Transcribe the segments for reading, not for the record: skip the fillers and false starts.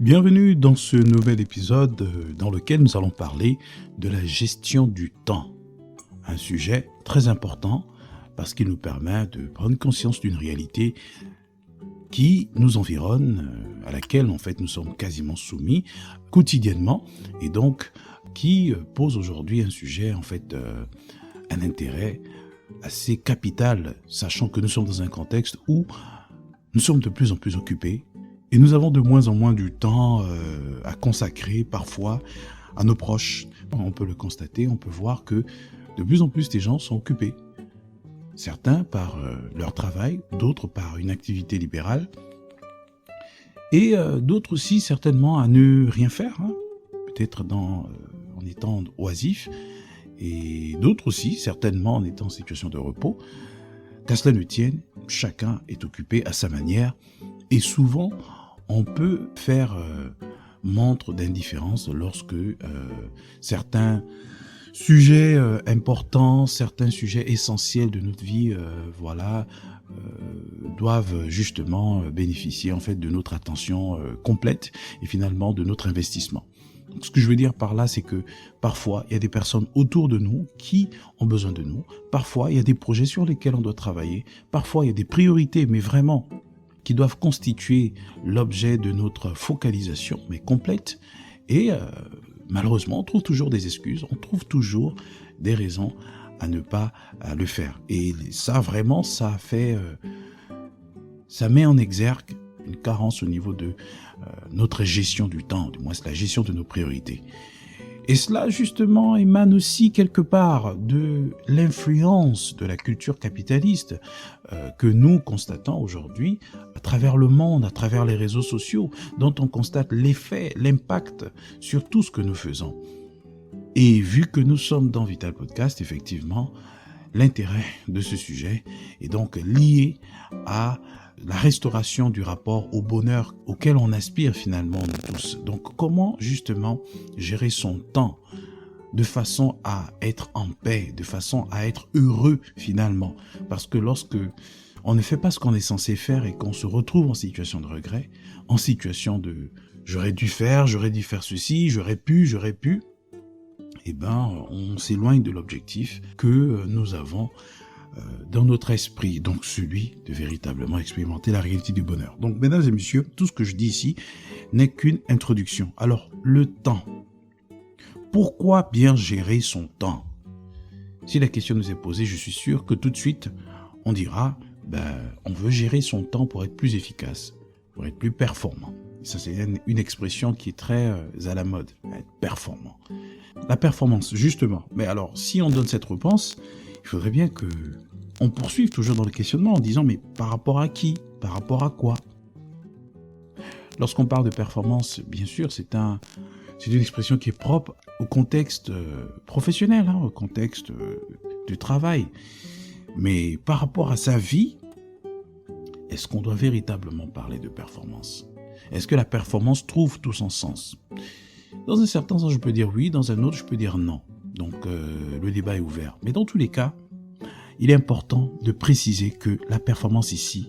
Bienvenue dans ce nouvel épisode dans lequel nous allons parler de la gestion du temps. Un sujet très important parce qu'il nous permet de prendre conscience d'une réalité qui nous environne, à laquelle en fait nous sommes quasiment soumis quotidiennement et donc qui pose aujourd'hui un sujet en fait un intérêt assez capital, sachant que nous sommes dans un contexte où nous sommes de plus en plus occupés et nous avons de moins en moins du temps à consacrer parfois à nos proches. On peut le constater, on peut voir que de plus en plus des gens sont occupés. Certains par leur travail, d'autres par une activité libérale et d'autres aussi certainement à ne rien faire, peut-être en étant oisifs et d'autres aussi certainement en étant en situation de repos. Qu'à cela ne tienne, chacun est occupé à sa manière et souvent on peut faire montre d'indifférence lorsque certains sujets importants, certains sujets essentiels de notre vie, doivent justement bénéficier en fait de notre attention complète et finalement de notre investissement. Donc, ce que je veux dire par là, c'est que parfois, il y a des personnes autour de nous qui ont besoin de nous. Parfois, il y a des projets sur lesquels on doit travailler. Parfois, il y a des priorités, mais vraiment, qui doivent constituer l'objet de notre focalisation, mais complète. Et malheureusement, on trouve toujours des excuses, on trouve toujours des raisons à ne pas le faire. Et ça, vraiment, ça met en exergue une carence au niveau de notre gestion du temps, du moins c'est la gestion de nos priorités. Et cela, justement, émane aussi quelque part de l'influence de la culture capitaliste que nous constatons aujourd'hui à travers le monde, à travers les réseaux sociaux, dont on constate l'effet, l'impact sur tout ce que nous faisons. Et vu que nous sommes dans Vital Podcast, effectivement, l'intérêt de ce sujet est donc lié à la restauration du rapport au bonheur auquel on aspire finalement nous tous. Donc comment justement gérer son temps de façon à être en paix, de façon à être heureux finalement. Parce que lorsque on ne fait pas ce qu'on est censé faire et qu'on se retrouve en situation de regret, en situation de j'aurais dû faire ceci, j'aurais pu, eh ben on s'éloigne de l'objectif que nous avons dans notre esprit, donc celui de véritablement expérimenter la réalité du bonheur. Donc, mesdames et messieurs, tout ce que je dis ici n'est qu'une introduction. Alors, le temps. Pourquoi bien gérer son temps? Si la question nous est posée, je suis sûr que tout de suite, on dira, on veut gérer son temps pour être plus efficace, pour être plus performant. Et ça, c'est une expression qui est très à la mode, être performant. La performance, justement. Mais alors, si on donne cette réponse, il faudrait bien que on poursuive toujours dans le questionnement en disant mais par rapport à qui? Par rapport à quoi? Lorsqu'on parle de performance, bien sûr, c'est une expression qui est propre au contexte professionnel, au contexte du travail. Mais par rapport à sa vie, est-ce qu'on doit véritablement parler de performance? Est-ce que la performance trouve tout son sens? Dans un certain sens, je peux dire oui, dans un autre, je peux dire non. Donc, le débat est ouvert. Mais dans tous les cas, il est important de préciser que la performance ici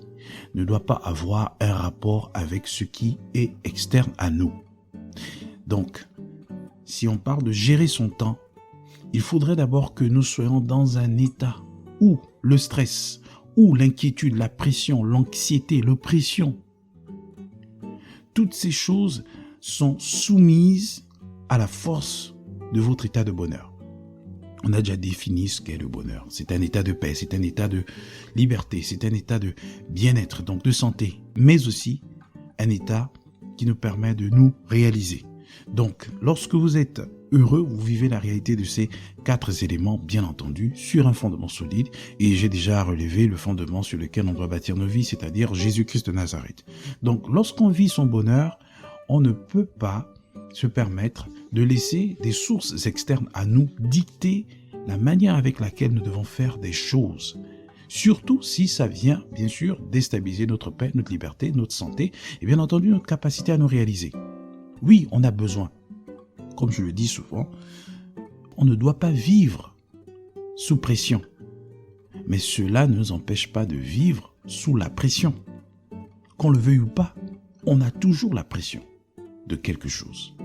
ne doit pas avoir un rapport avec ce qui est externe à nous. Donc, si on parle de gérer son temps, il faudrait d'abord que nous soyons dans un état où le stress, où l'inquiétude, la pression, l'anxiété, l'oppression, toutes ces choses sont soumises à la force de votre état de bonheur. On a déjà défini ce qu'est le bonheur. C'est un état de paix, c'est un état de liberté, c'est un état de bien-être, donc de santé, mais aussi un état qui nous permet de nous réaliser. Donc, lorsque vous êtes heureux, vous vivez la réalité de ces 4 éléments, bien entendu, sur un fondement solide. Et j'ai déjà relevé le fondement sur lequel on doit bâtir nos vies, c'est-à-dire Jésus-Christ de Nazareth. Donc, lorsqu'on vit son bonheur, on ne peut pas se permettre de laisser des sources externes à nous dicter la manière avec laquelle nous devons faire des choses. Surtout si ça vient, bien sûr, déstabiliser notre paix, notre liberté, notre santé et bien entendu notre capacité à nous réaliser. Oui, on a besoin. Comme je le dis souvent, on ne doit pas vivre sous pression. Mais cela ne nous empêche pas de vivre sous la pression. Qu'on le veuille ou pas, on a toujours la pression. de quelque chose.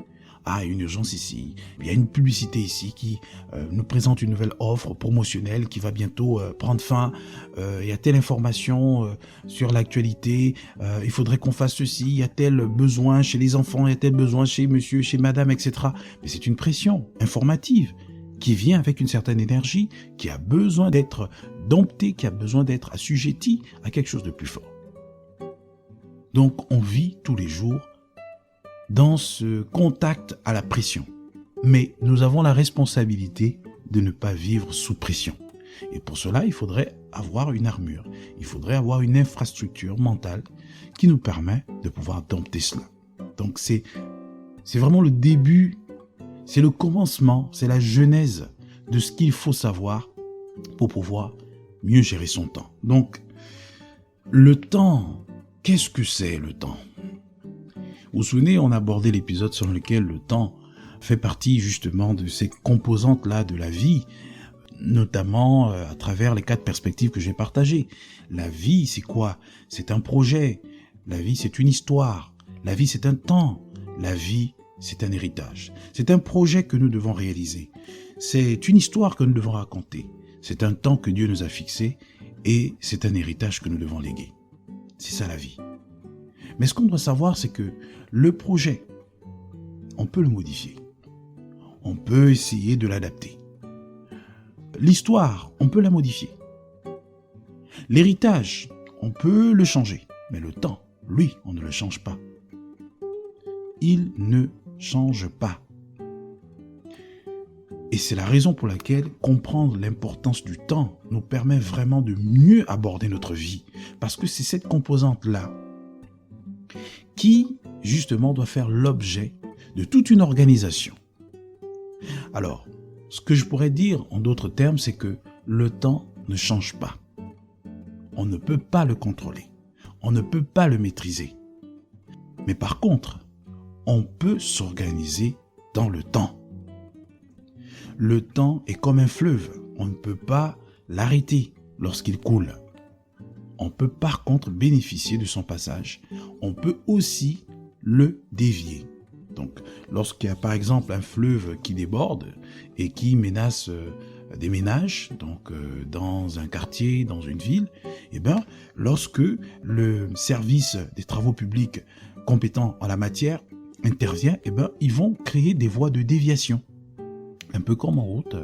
Ah, il y a une urgence ici, il y a une publicité ici qui nous présente une nouvelle offre promotionnelle qui va bientôt prendre fin, il y a telle information sur l'actualité, il faudrait qu'on fasse ceci, il y a tel besoin chez les enfants, il y a tel besoin chez monsieur, chez madame, etc. Mais c'est une pression informative qui vient avec une certaine énergie, qui a besoin d'être domptée, qui a besoin d'être assujettie à quelque chose de plus fort. Donc on vit tous les jours dans ce contact à la pression. Mais nous avons la responsabilité de ne pas vivre sous pression. Et pour cela, il faudrait avoir une armure. Il faudrait avoir une infrastructure mentale qui nous permet de pouvoir dompter cela. Donc c'est vraiment le début, c'est le commencement, c'est la genèse de ce qu'il faut savoir pour pouvoir mieux gérer son temps. Donc, le temps, qu'est-ce que c'est le temps ? Vous vous souvenez, on a abordé l'épisode sur lequel le temps fait partie justement de ces composantes-là de la vie, notamment à travers les 4 perspectives que j'ai partagées. La vie, c'est quoi ? C'est un projet. La vie, c'est une histoire. La vie, c'est un temps. La vie, c'est un héritage. C'est un projet que nous devons réaliser. C'est une histoire que nous devons raconter. C'est un temps que Dieu nous a fixé et c'est un héritage que nous devons léguer. C'est ça la vie. Mais ce qu'on doit savoir, c'est que le projet, on peut le modifier. On peut essayer de l'adapter. L'histoire, on peut la modifier. L'héritage, on peut le changer. Mais le temps, lui, on ne le change pas. Il ne change pas. Et c'est la raison pour laquelle comprendre l'importance du temps nous permet vraiment de mieux aborder notre vie. Parce que c'est cette composante-là qui, justement, doit faire l'objet de toute une organisation. Alors, ce que je pourrais dire en d'autres termes, c'est que le temps ne change pas. On ne peut pas le contrôler. On ne peut pas le maîtriser. Mais par contre, on peut s'organiser dans le temps. Le temps est comme un fleuve. On ne peut pas l'arrêter lorsqu'il coule. On peut par contre bénéficier de son passage. On peut aussi le dévier. Donc, lorsqu'il y a par exemple un fleuve qui déborde et qui menace des ménages, donc dans un quartier, dans une ville, eh bien, lorsque le service des travaux publics compétent en la matière intervient, eh bien, ils vont créer des voies de déviation. Un peu comme en route,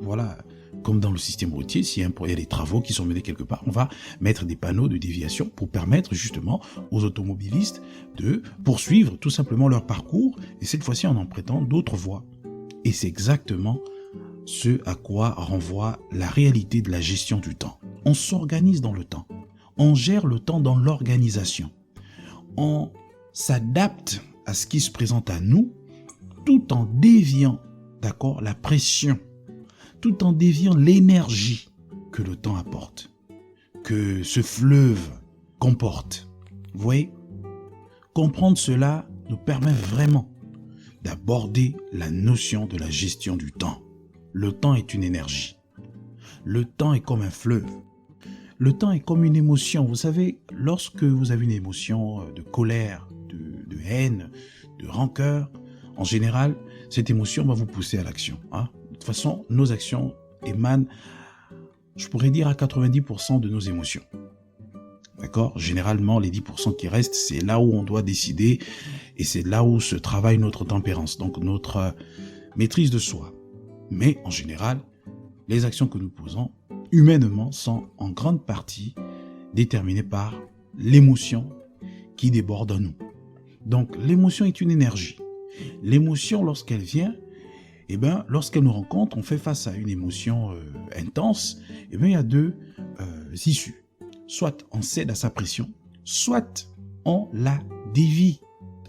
voilà. Comme dans le système routier, s'il y a des travaux qui sont menés quelque part, on va mettre des panneaux de déviation pour permettre justement aux automobilistes de poursuivre tout simplement leur parcours et cette fois-ci en empruntant d'autres voies. Et c'est exactement ce à quoi renvoie la réalité de la gestion du temps. On s'organise dans le temps. On gère le temps dans l'organisation. On s'adapte à ce qui se présente à nous tout en déviant, d'accord, la pression, tout en déviant l'énergie que le temps apporte, que ce fleuve comporte. Vous voyez, comprendre cela nous permet vraiment d'aborder la notion de la gestion du temps. Le temps est une énergie. Le temps est comme un fleuve. Le temps est comme une émotion. Vous savez, lorsque vous avez une émotion de colère, de haine, de rancœur, en général, cette émotion va vous pousser à l'action. De toute façon, nos actions émanent, je pourrais dire, à 90% de nos émotions. D'accord ? Généralement, les 10% qui restent, c'est là où on doit décider et c'est là où se travaille notre tempérance, donc notre maîtrise de soi. Mais en général, les actions que nous posons, humainement, sont en grande partie déterminées par l'émotion qui déborde en nous. Donc, l'émotion est une énergie. L'émotion, lorsqu'elle vient, eh bien, lorsqu'elle nous rencontre, on fait face à une émotion intense, eh bien, il y a 2 issues. Soit on cède à sa pression, soit on la dévie.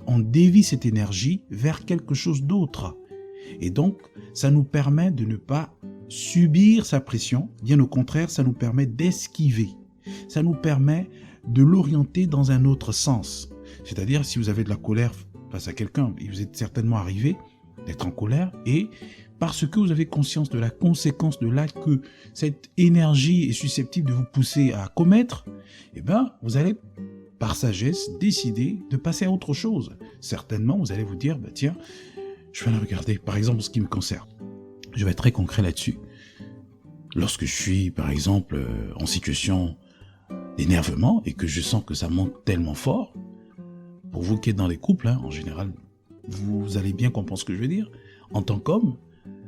On dévie cette énergie vers quelque chose d'autre. Et donc, ça nous permet de ne pas subir sa pression, bien au contraire, ça nous permet d'esquiver. Ça nous permet de l'orienter dans un autre sens. C'est-à-dire, si vous avez de la colère face à quelqu'un, et vous êtes certainement arrivé d'être en colère, et parce que vous avez conscience de la conséquence de l'acte que cette énergie est susceptible de vous pousser à commettre, eh bien, vous allez, par sagesse, décider de passer à autre chose. certainement, vous allez vous dire, bah, tiens, je vais aller regarder. Par exemple, en ce qui me concerne, je vais être très concret là-dessus. Lorsque je suis, par exemple, en situation d'énervement et que je sens que ça monte tellement fort, pour vous qui êtes dans les couples, en général, vous allez bien comprendre ce que je veux dire. En tant qu'homme,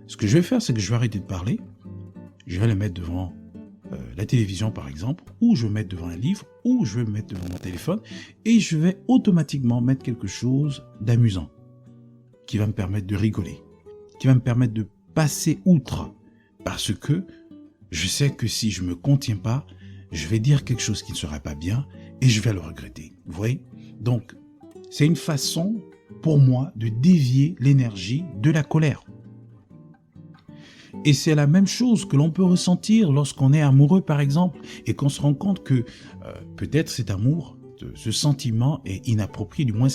ce que je vais faire, c'est que je vais arrêter de parler, je vais le mettre devant la télévision par exemple, ou je vais mettre devant un livre, ou je vais me mettre devant mon téléphone, et je vais automatiquement mettre quelque chose d'amusant, qui va me permettre de rigoler, qui va me permettre de passer outre, parce que je sais que si je me contiens pas, je vais dire quelque chose qui ne sera pas bien, et je vais le regretter. Vous voyez ? Donc, c'est une façon, pour moi, de dévier l'énergie de la colère. Et c'est la même chose que l'on peut ressentir lorsqu'on est amoureux, par exemple, et qu'on se rend compte que peut-être cet amour, ce sentiment est inapproprié, du moins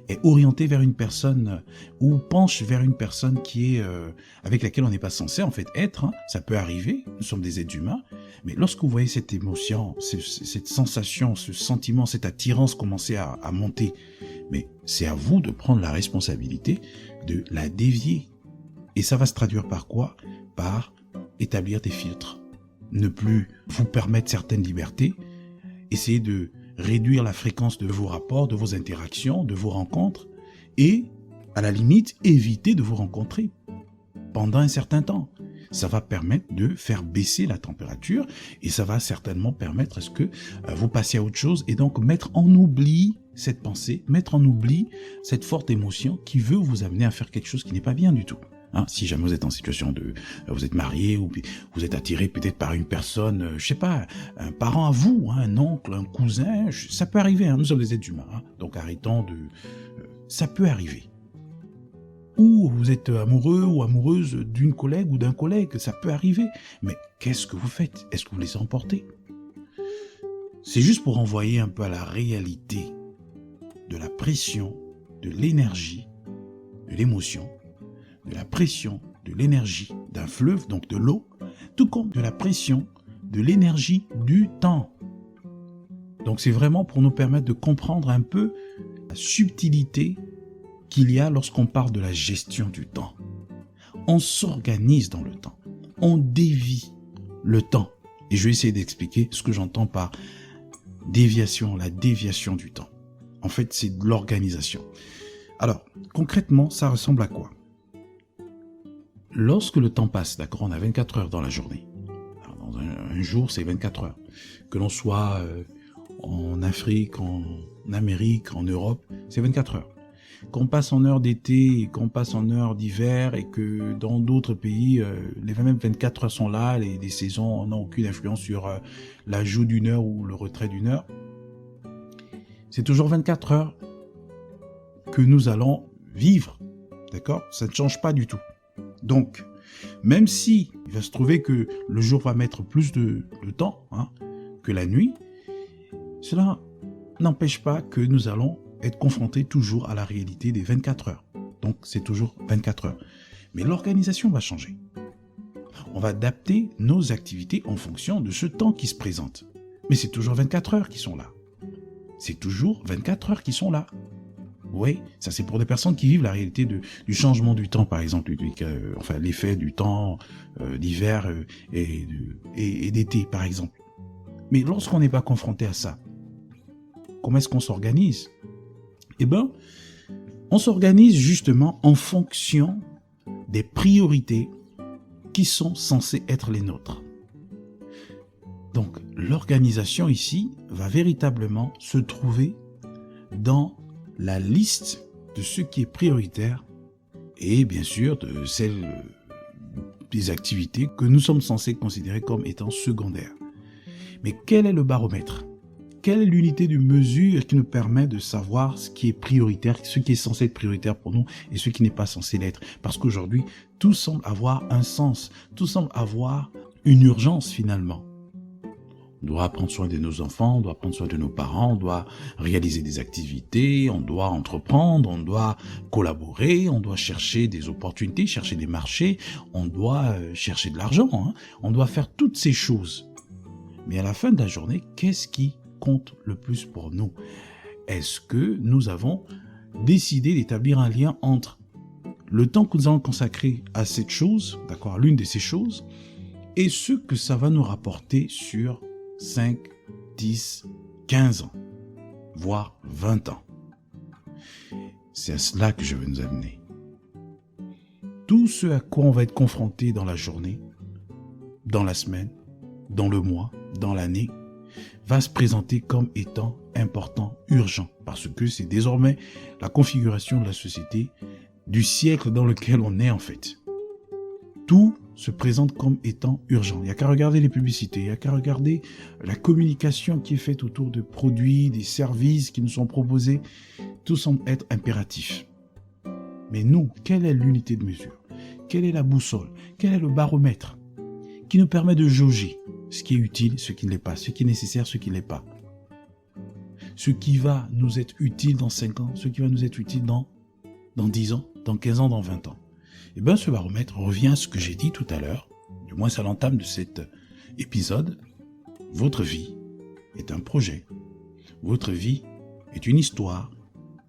est orienté vers une personne ou penche vers une personne qui est avec laquelle on n'est pas censé en fait être. Ça peut arriver, nous sommes des êtres humains, mais lorsque vous voyez cette émotion, cette sensation, ce sentiment, cette attirance commencer à monter, mais c'est à vous de prendre la responsabilité de la dévier. Et ça va se traduire par quoi ? Par établir des filtres, ne plus vous permettre certaines libertés, essayer de réduire la fréquence de vos rapports, de vos interactions, de vos rencontres, et à la limite, éviter de vous rencontrer pendant un certain temps. Ça va permettre de faire baisser la température et ça va certainement permettre à ce que vous passiez à autre chose et donc mettre en oubli cette pensée, mettre en oubli cette forte émotion qui veut vous amener à faire quelque chose qui n'est pas bien du tout. Si jamais vous êtes en situation vous êtes marié ou vous êtes attiré peut-être par une personne, je sais pas, un parent à vous, un oncle, un cousin, ça peut arriver, nous sommes des êtres humains, donc arrêtons ça peut arriver. Ou vous êtes amoureux ou amoureuse d'une collègue ou d'un collègue, ça peut arriver. Mais qu'est-ce que vous faites ? Est-ce que vous laissez emporter ? C'est juste pour renvoyer un peu à la réalité de la pression, de l'énergie, de l'émotion, de la pression, de l'énergie d'un fleuve, donc de l'eau, tout comme de la pression, de l'énergie du temps. Donc c'est vraiment pour nous permettre de comprendre un peu la subtilité qu'il y a lorsqu'on parle de la gestion du temps. On s'organise dans le temps, on dévie le temps. Et je vais essayer d'expliquer ce que j'entends par déviation, la déviation du temps. En fait, c'est de l'organisation. Alors, concrètement, ça ressemble à quoi ? Lorsque le temps passe, d'accord, on a 24 heures dans la journée. Alors, dans un jour, c'est 24 heures. Que l'on soit en Afrique, en Amérique, en Europe, c'est 24 heures. Qu'on passe en heure d'été et qu'on passe en heure d'hiver et que dans d'autres pays, les mêmes 24 heures sont là, les saisons n'ont aucune influence sur l'ajout d'une heure ou le retrait d'une heure. C'est toujours 24 heures que nous allons vivre, d'accord ? Ça ne change pas du tout. Donc, même si il va se trouver que le jour va mettre plus de temps que la nuit, cela n'empêche pas que nous allons être confrontés toujours à la réalité des 24 heures. Donc, c'est toujours 24 heures. Mais l'organisation va changer. On va adapter nos activités en fonction de ce temps qui se présente. Mais c'est toujours 24 heures qui sont là. C'est toujours 24 heures qui sont là. Oui, ça c'est pour des personnes qui vivent la réalité du changement du temps, par exemple, l'effet du temps d'hiver et d'été, par exemple. Mais lorsqu'on n'est pas confronté à ça, comment est-ce qu'on s'organise ? Eh bien, on s'organise justement en fonction des priorités qui sont censées être les nôtres. Donc, l'organisation ici va véritablement se trouver dans la liste de ce qui est prioritaire et bien sûr de celles des activités que nous sommes censés considérer comme étant secondaires. Mais quel est le baromètre ? Quelle est l'unité de mesure qui nous permet de savoir ce qui est prioritaire, ce qui est censé être prioritaire pour nous et ce qui n'est pas censé l'être ? Parce qu'aujourd'hui, tout semble avoir un sens, tout semble avoir une urgence finalement. On doit prendre soin de nos enfants, on doit prendre soin de nos parents, on doit réaliser des activités, on doit entreprendre, on doit collaborer, on doit chercher des opportunités, chercher des marchés, on doit chercher de l'argent, on doit faire toutes ces choses. Mais à la fin de la journée, qu'est-ce qui compte le plus pour nous ? Est-ce que nous avons décider d'établir un lien entre le temps que nous allons consacrer à cette chose, d'accord, à l'une de ces choses, et ce que ça va nous rapporter sur 5, 10, 15 ans, voire 20 ans. C'est à cela que je veux nous amener. Tout ce à quoi on va être confronté dans la journée, dans la semaine, dans le mois, dans l'année, va se présenter comme étant important, urgent, parce que c'est désormais la configuration de la société, du siècle dans lequel on est en fait. Tout se présente comme étant urgent. Il n'y a qu'à regarder les publicités, il n'y a qu'à regarder la communication qui est faite autour de produits, des services qui nous sont proposés. Tout semble être impératif. Mais nous, quelle est l'unité de mesure? Quelle est la boussole? Quel est le baromètre qui nous permet de jauger ce qui est utile, ce qui ne l'est pas, ce qui est nécessaire, ce qui ne l'est pas? Ce qui va nous être utile dans 5 ans, ce qui va nous être utile dans 10 ans, dans 15 ans, dans 20 ans. Et bien ce baromètre revient à ce que j'ai dit tout à l'heure, du moins c'est à l'entame de cet épisode. Votre vie est un projet. Votre vie est une histoire.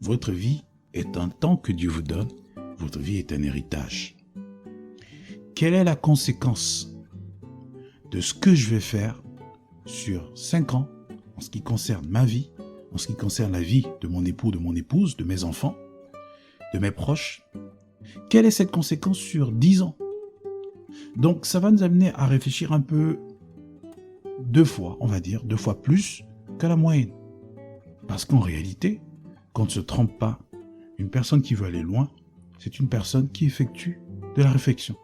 Votre vie est un temps que Dieu vous donne. Votre vie est un héritage. Quelle est la conséquence de ce que je vais faire sur 5 ans en ce qui concerne ma vie, en ce qui concerne la vie de mon époux, de mon épouse, de mes enfants, de mes proches? Quelle est cette conséquence sur 10 ans? Donc ça va nous amener à réfléchir un peu 2 fois, on va dire, 2 fois plus qu'à la moyenne. Parce qu'en réalité, qu'on ne se trompe pas, une personne qui veut aller loin, c'est une personne qui effectue de la réflexion,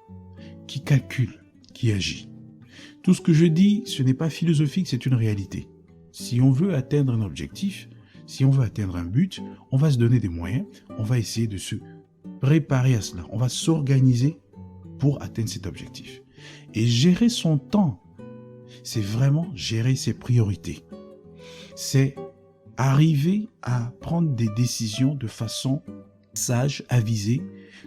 qui calcule, qui agit. Tout ce que je dis, ce n'est pas philosophique, c'est une réalité. Si on veut atteindre un objectif, si on veut atteindre un but, on va se donner des moyens, on va essayer de se préparer à cela, on va s'organiser pour atteindre cet objectif. Et gérer son temps, c'est vraiment gérer ses priorités. C'est arriver à prendre des décisions de façon sage, avisée,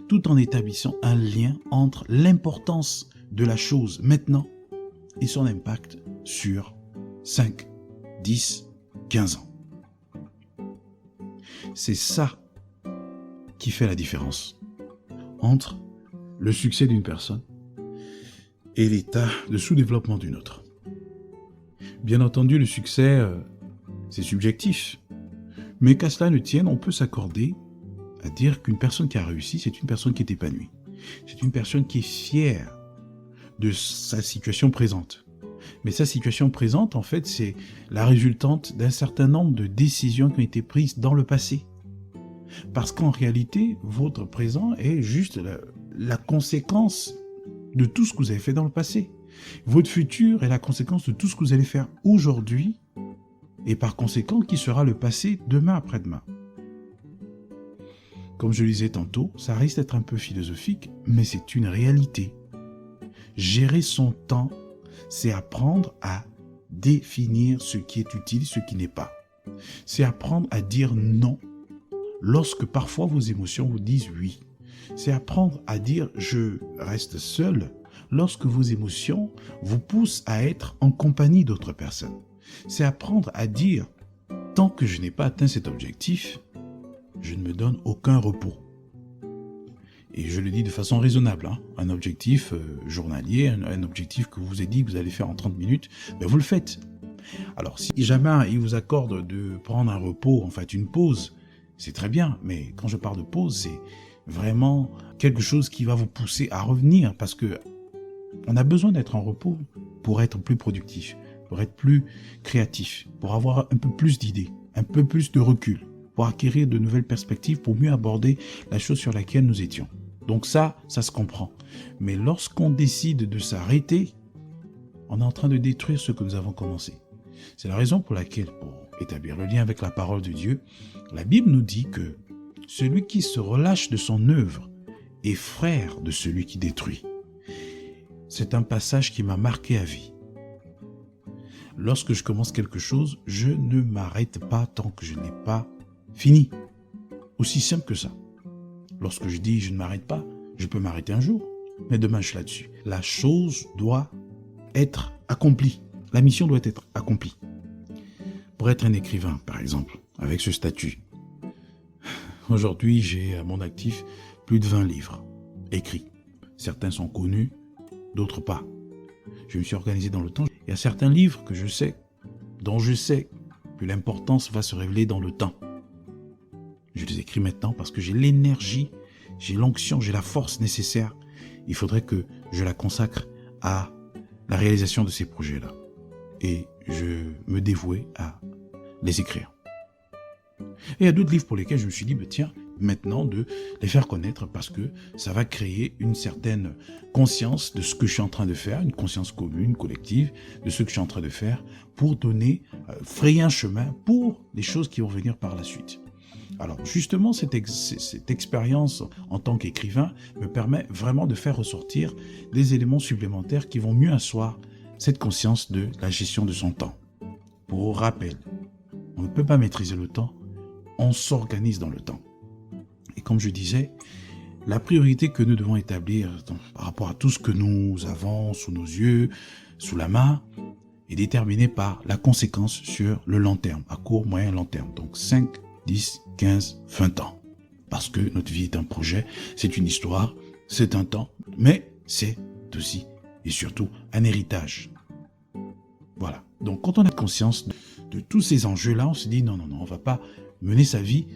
tout en établissant un lien entre l'importance de la chose maintenant et son impact sur 5, 10, 15 ans. C'est ça qui fait la différence entre le succès d'une personne et l'état de sous-développement d'une autre. Bien entendu, le succès, c'est subjectif. Mais qu'à cela ne tienne, on peut s'accorder à dire qu'une personne qui a réussi, c'est une personne qui est épanouie. C'est une personne qui est fière de sa situation présente. Mais sa situation présente, en fait, c'est la résultante d'un certain nombre de décisions qui ont été prises dans le passé. Parce qu'en réalité, votre présent est juste la conséquence de tout ce que vous avez fait dans le passé. Votre futur est la conséquence de tout ce que vous allez faire aujourd'hui et par conséquent, qui sera le passé demain après-demain. Comme je le disais tantôt, ça risque d'être un peu philosophique, mais c'est une réalité. Gérer son temps, c'est apprendre à définir ce qui est utile, ce qui n'est pas. C'est apprendre à dire non lorsque parfois vos émotions vous disent oui. C'est apprendre à dire je reste seul lorsque vos émotions vous poussent à être en compagnie d'autres personnes. C'est apprendre à dire tant que je n'ai pas atteint cet objectif, je ne me donne aucun repos. Et je le dis de façon raisonnable, un objectif journalier, un objectif que vous vous avez dit que vous allez faire en 30 minutes, ben vous le faites. Alors si jamais il vous accorde de prendre un repos, en fait une pause, c'est très bien, mais quand je parle de pause, c'est vraiment quelque chose qui va vous pousser à revenir, parce que on a besoin d'être en repos pour être plus productif, pour être plus créatif, pour avoir un peu plus d'idées, un peu plus de recul, pour acquérir de nouvelles perspectives, pour mieux aborder la chose sur laquelle nous étions. Donc ça se comprend. Mais lorsqu'on décide de s'arrêter, on est en train de détruire ce que nous avons commencé. C'est la raison pour laquelle, pour établir le lien avec la parole de Dieu, la Bible nous dit que celui qui se relâche de son œuvre est frère de celui qui détruit. C'est un passage qui m'a marqué à vie. Lorsque je commence quelque chose, je ne m'arrête pas tant que je n'ai pas fini. Aussi simple que ça. Lorsque je dis je ne m'arrête pas, je peux m'arrêter un jour, mais demain je suis là-dessus. La chose doit être accomplie. La mission doit être accomplie. Pour être un écrivain, par exemple, avec ce statut, Aujourd'hui, j'ai à mon actif plus de 20 livres écrits. Certains sont connus, d'autres pas. Je me suis organisé dans le temps. Il y a certains livres dont je sais que l'importance va se révéler dans le temps. Je les écris maintenant parce que j'ai l'énergie, j'ai l'onction, j'ai la force nécessaire. Il faudrait que je la consacre à la réalisation de ces projets-là. Et je me dévouais à les écrire. Et il y a d'autres livres pour lesquels je me suis dit, tiens, maintenant de les faire connaître parce que ça va créer une certaine conscience de ce que je suis en train de faire, une conscience commune, collective, de ce que je suis en train de faire pour donner, frayer un chemin pour les choses qui vont venir par la suite. Alors justement, cette expérience en tant qu'écrivain me permet vraiment de faire ressortir des éléments supplémentaires qui vont mieux asseoir cette conscience de la gestion de son temps. Pour rappel, on ne peut pas maîtriser le temps, on s'organise dans le temps. Et comme je disais, la priorité que nous devons établir par rapport à tout ce que nous avons sous nos yeux, sous la main, est déterminée par la conséquence sur le long terme, à court, moyen, long terme. Donc 5, 10, 15, 20 ans. Parce que notre vie est un projet, c'est une histoire, c'est un temps, mais c'est aussi et surtout un héritage. Voilà. Donc quand on a conscience de tous ces enjeux-là, on se dit non, on ne va pas mener sa vie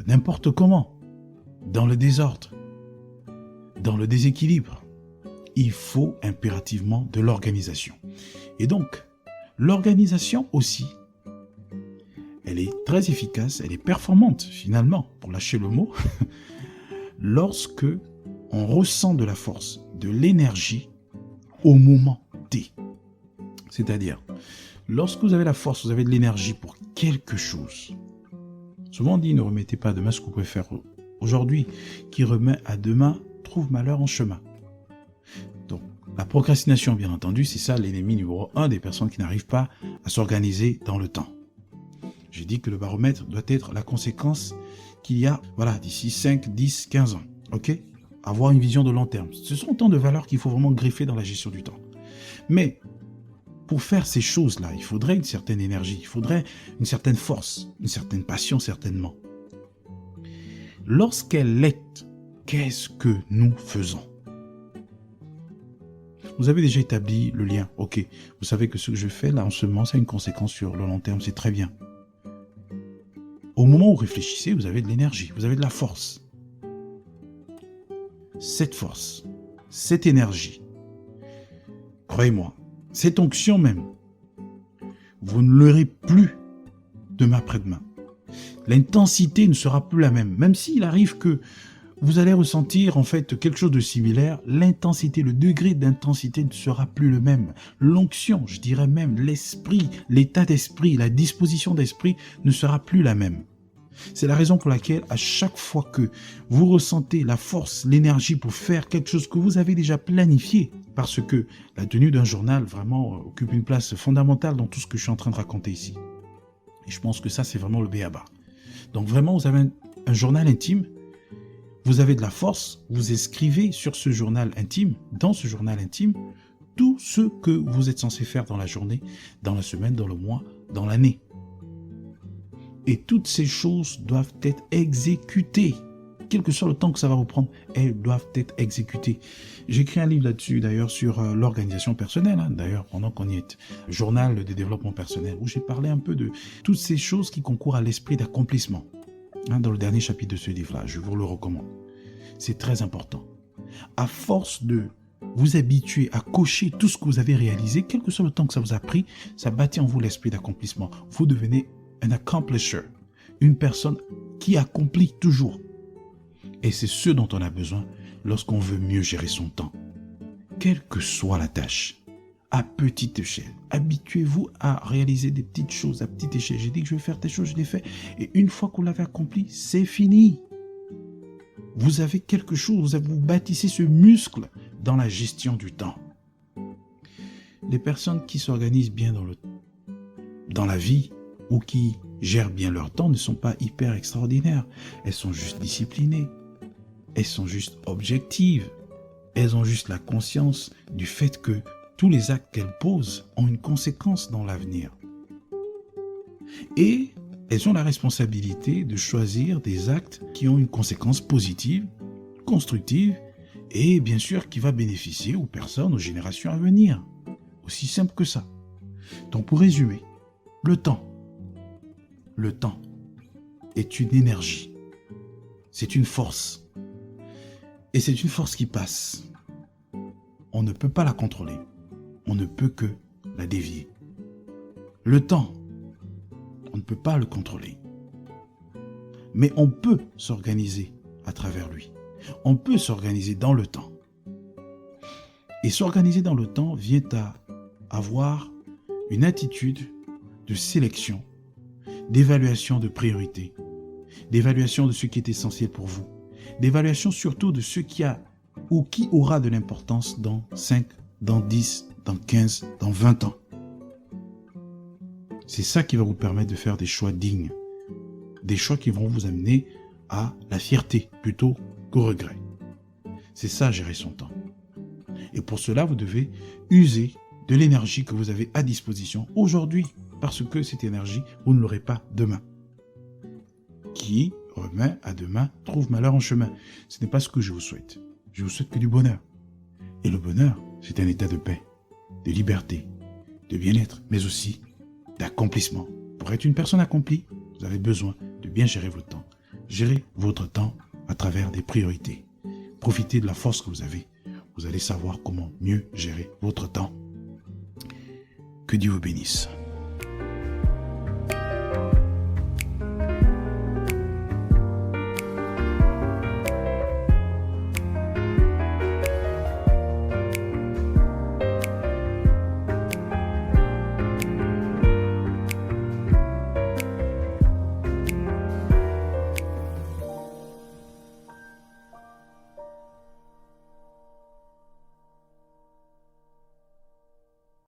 n'importe comment, dans le désordre, dans le déséquilibre. Il faut impérativement de l'organisation. Et donc, l'organisation aussi, elle est très efficace, elle est performante finalement, pour lâcher le mot, lorsque on ressent de la force, de l'énergie au moment T. C'est-à-dire, lorsque vous avez la force, vous avez de l'énergie pour quelque chose. Souvent on dit, ne remettez pas à demain ce que vous pouvez faire aujourd'hui. Qui remet à demain trouve malheur en chemin. Donc, la procrastination, bien entendu, c'est ça l'ennemi numéro 1 des personnes qui n'arrivent pas à s'organiser dans le temps. J'ai dit que le baromètre doit être la conséquence qu'il y a, d'ici 5, 10, 15 ans. Ok ? Avoir une vision de long terme. Ce sont autant de valeurs qu'il faut vraiment greffer dans la gestion du temps. Mais, pour faire ces choses-là, il faudrait une certaine énergie, il faudrait une certaine force, une certaine passion certainement. Lorsqu'elle est, qu'est-ce que nous faisons ? Vous avez déjà établi le lien, ok. Vous savez que ce que je fais là en ce moment, ça a une conséquence sur le long terme, c'est très bien. Au moment où vous réfléchissez, vous avez de l'énergie, vous avez de la force. Cette force, cette énergie, croyez-moi, cette onction même, vous ne l'aurez plus demain après-demain. L'intensité ne sera plus la même. Même s'il arrive que vous allez ressentir en fait quelque chose de similaire, l'intensité, le degré d'intensité ne sera plus le même. L'onction, je dirais même l'esprit, l'état d'esprit, la disposition d'esprit ne sera plus la même. C'est la raison pour laquelle à chaque fois que vous ressentez la force, l'énergie pour faire quelque chose que vous avez déjà planifié, parce que la tenue d'un journal vraiment occupe une place fondamentale dans tout ce que je suis en train de raconter ici. Et je pense que ça, c'est vraiment le b.a.-ba. Donc vraiment, vous avez un journal intime, vous avez de la force, vous écrivez sur ce journal intime, dans ce journal intime, tout ce que vous êtes censé faire dans la journée, dans la semaine, dans le mois, dans l'année. Et toutes ces choses doivent être exécutées. Quel que soit le temps que ça va reprendre, elles doivent être exécutées. J'ai écrit un livre là-dessus, d'ailleurs, sur l'organisation personnelle, d'ailleurs, pendant qu'on y est. Journal de développement personnel, où j'ai parlé un peu de toutes ces choses qui concourent à l'esprit d'accomplissement. Dans le dernier chapitre de ce livre-là, je vous le recommande. C'est très important. À force de vous habituer à cocher tout ce que vous avez réalisé, quel que soit le temps que ça vous a pris, ça bâtit en vous l'esprit d'accomplissement. Vous devenez un accomplisher, une personne qui accomplit toujours. Et c'est ce dont on a besoin lorsqu'on veut mieux gérer son temps. Quelle que soit la tâche, à petite échelle, habituez-vous à réaliser des petites choses à petite échelle. J'ai dit que je vais faire des choses, je les fais. Et une fois que vous l'avez accompli, c'est fini. Vous avez quelque chose, vous bâtissez ce muscle dans la gestion du temps. Les personnes qui s'organisent bien dans la vie ou qui gèrent bien leur temps ne sont pas hyper extraordinaires. Elles sont juste disciplinées. Elles sont juste objectives. Elles ont juste la conscience du fait que tous les actes qu'elles posent ont une conséquence dans l'avenir. Et elles ont la responsabilité de choisir des actes qui ont une conséquence positive, constructive et bien sûr qui va bénéficier aux personnes, aux générations à venir. Aussi simple que ça. Donc pour résumer, le temps est une énergie, c'est une force et c'est une force qui passe. On ne peut pas la contrôler, on ne peut que la dévier. Le temps, on ne peut pas le contrôler, mais on peut s'organiser à travers lui. On peut s'organiser dans le temps. Et s'organiser dans le temps vient à avoir une attitude de sélection, d'évaluation de priorité, d'évaluation de ce qui est essentiel pour vous, d'évaluation surtout de ce qui a ou qui aura de l'importance dans 5, dans 10, dans 15, dans 20 ans. C'est ça qui va vous permettre de faire des choix dignes, des choix qui vont vous amener à la fierté plutôt qu'au regret. C'est ça, gérer son temps. Et pour cela, vous devez user de l'énergie que vous avez à disposition aujourd'hui, parce que cette énergie, vous ne l'aurez pas demain. Qui remet à demain trouve malheur en chemin. Ce n'est pas ce que je vous souhaite. Je vous souhaite que du bonheur. Et le bonheur, c'est un état de paix, de liberté, de bien-être, mais aussi d'accomplissement. Pour être une personne accomplie, vous avez besoin de bien gérer votre temps. Gérez votre temps à travers des priorités. Profitez de la force que vous avez. Vous allez savoir comment mieux gérer votre temps. Que Dieu vous bénisse.